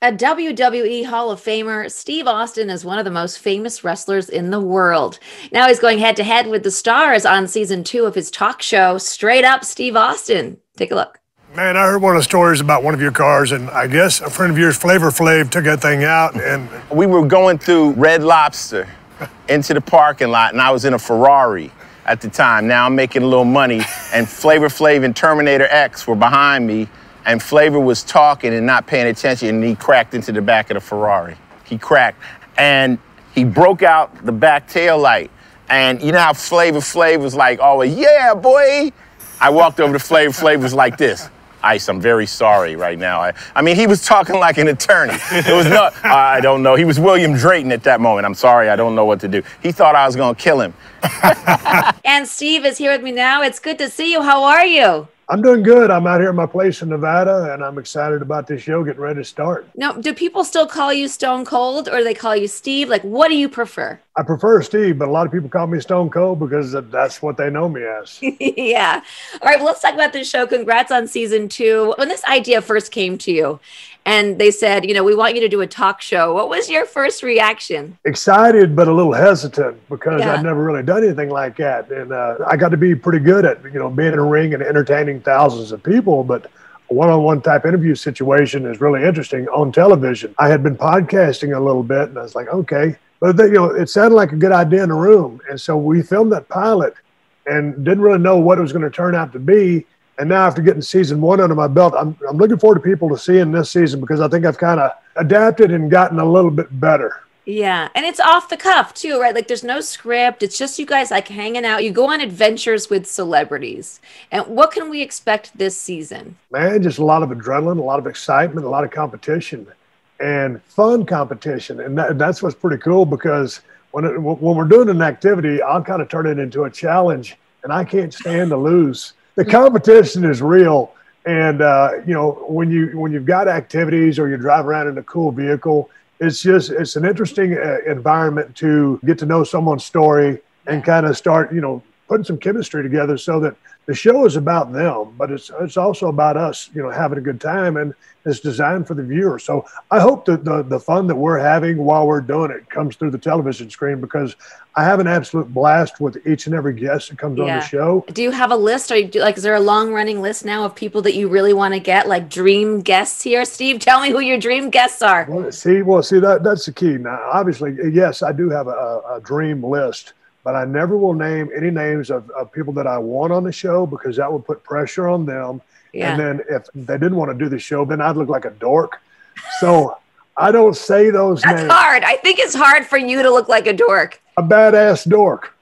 A WWE Hall of Famer, Steve Austin is one of the most famous wrestlers in the world. Now he's going head to head with the stars on season 2 of his talk show, Straight Up Steve Austin. Take a look. Man, I heard one of the stories about one of your cars, and I guess a friend of yours, Flavor Flav, took that thing out, and... We were going through Red Lobster into the parking lot, and I was in a Ferrari at the time. Now I'm making a little money, and Flavor Flav and Terminator X were behind me, and Flavor was talking and not paying attention, and he cracked into the back of the Ferrari. He cracked, and he broke out the back tail light. And you know how Flavor Flav was like, oh, yeah, boy? I walked over to Flavor Flav was like this. Ice, I'm very sorry right now. I mean, he was talking like an attorney. It was not, I don't know. He was William Drayton at that moment. I'm sorry, I don't know what to do. He thought I was going to kill him. And Steve is here with me now. It's good to see you. How are you? I'm doing good. I'm out here at my place in Nevada, and I'm excited about this show getting ready to start. Now, do people still call you Stone Cold, or do they call you Steve? Like, what do you prefer? I prefer Steve, but a lot of people call me Stone Cold because that's what they know me as. Yeah. All right, well, let's talk about this show. Congrats on season 2. When this idea first came to you, and they said, you know, we want you to do a talk show, what was your first reaction? Excited, but a little hesitant because I'd never really done anything like that. And I got to be pretty good at, you know, being in a ring and entertaining thousands of people. But a one-on-one type interview situation is really interesting on television. I had been podcasting a little bit, and I was like, okay. But, you know, it sounded like a good idea in the room. And so we filmed that pilot and didn't really know what it was going to turn out to be. And now after getting season 1 under my belt, I'm looking forward to people to seeing this season because I think I've kind of adapted and gotten a little bit better. Yeah. And it's off the cuff too, right? Like there's no script. It's just you guys like hanging out. You go on adventures with celebrities. And what can we expect this season? Man, just a lot of adrenaline, a lot of excitement, a lot of competition and fun competition. And that's what's pretty cool because when we're doing an activity, I'll kind of turn it into a challenge and I can't stand to lose. The competition is real. And, you know, when you've got activities or you drive around in a cool vehicle, it's an interesting environment to get to know someone's story and kind of start, you know, putting some chemistry together so that the show is about them, but it's also about us, you know, having a good time, and it's designed for the viewer. So I hope that the fun that we're having while we're doing it comes through the television screen because I have an absolute blast with each and every guest that comes on the show. Do you have a list, or is there a long running list now of people that you really want to get, like dream guests here? Steve, tell me who your dream guests are. Well, see, that's the key. Now, obviously, yes, I do have a dream list. But I never will name any names of people that I want on the show because that would put pressure on them. Yeah. And then if they didn't want to do the show, then I'd look like a dork. So I don't say those names. That's hard. I think it's hard for you to look like a dork. A badass dork.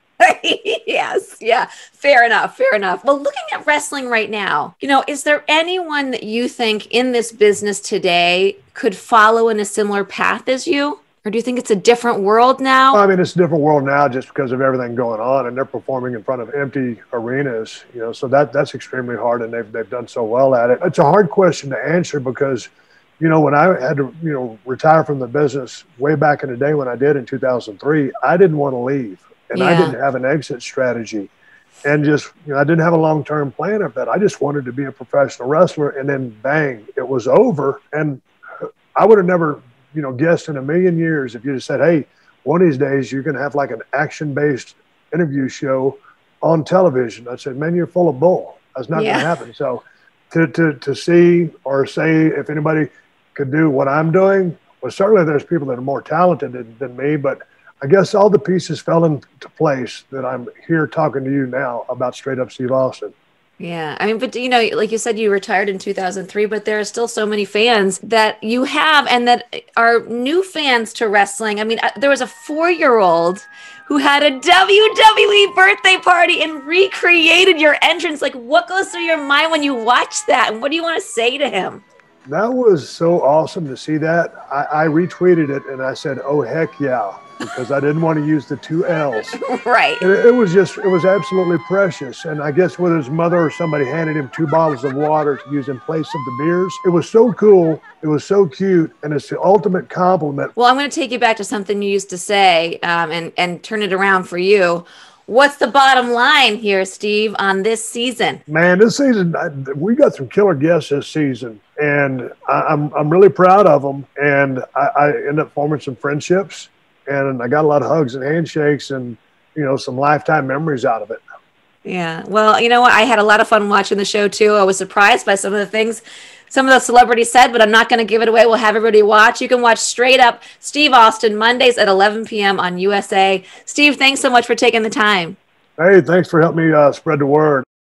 Yes. Yeah. Fair enough. Fair enough. Well, looking at wrestling right now, you know, is there anyone that you think in this business today could follow in a similar path as you? Or do you think it's a different world now? I mean, it's a different world now just because of everything going on, and they're performing in front of empty arenas, you know, so that's extremely hard, and they've done so well at it. It's a hard question to answer because, you know, when I had to, you know, retire from the business way back in the day when I did in 2003, I didn't want to leave, and I didn't have an exit strategy. And just, you know, I didn't have a long-term plan of that. I just wanted to be a professional wrestler, and then bang, it was over, and I would have never, you know, guessed in a million years if you just said, hey, one of these days you're going to have like an action-based interview show on television. I said, man, you're full of bull. That's not going to happen. So to see or say if anybody could do what I'm doing, well, certainly there's people that are more talented than me, but I guess all the pieces fell into place that I'm here talking to you now about Straight Up Steve Austin. Yeah. I mean, but, you know, like you said, you retired in 2003, but there are still so many fans that you have and that are new fans to wrestling. I mean, there was a 4-year-old who had a WWE birthday party and recreated your entrance. Like, what goes through your mind when you watch that? And what do you want to say to him? That was so awesome to see that. I retweeted it and I said, oh, heck yeah. Because I didn't want to use the 2 L's. Right. And it was absolutely precious. And I guess whether his mother or somebody handed him 2 bottles of water to use in place of the beers. It was so cool. It was so cute. And it's the ultimate compliment. Well, I'm going to take you back to something you used to say and turn it around for you. What's the bottom line here, Steve, on this season? Man, this season, we got some killer guests this season, and I'm really proud of them. And I ended up forming some friendships, and I got a lot of hugs and handshakes and, you know, some lifetime memories out of it. Yeah. Well, you know what? I had a lot of fun watching the show, too. I was surprised by some of the things some of the celebrities said, but I'm not going to give it away. We'll have everybody watch. You can watch Straight Up Steve Austin Mondays at 11 p.m. on USA. Steve, thanks so much for taking the time. Hey, thanks for helping me spread the word.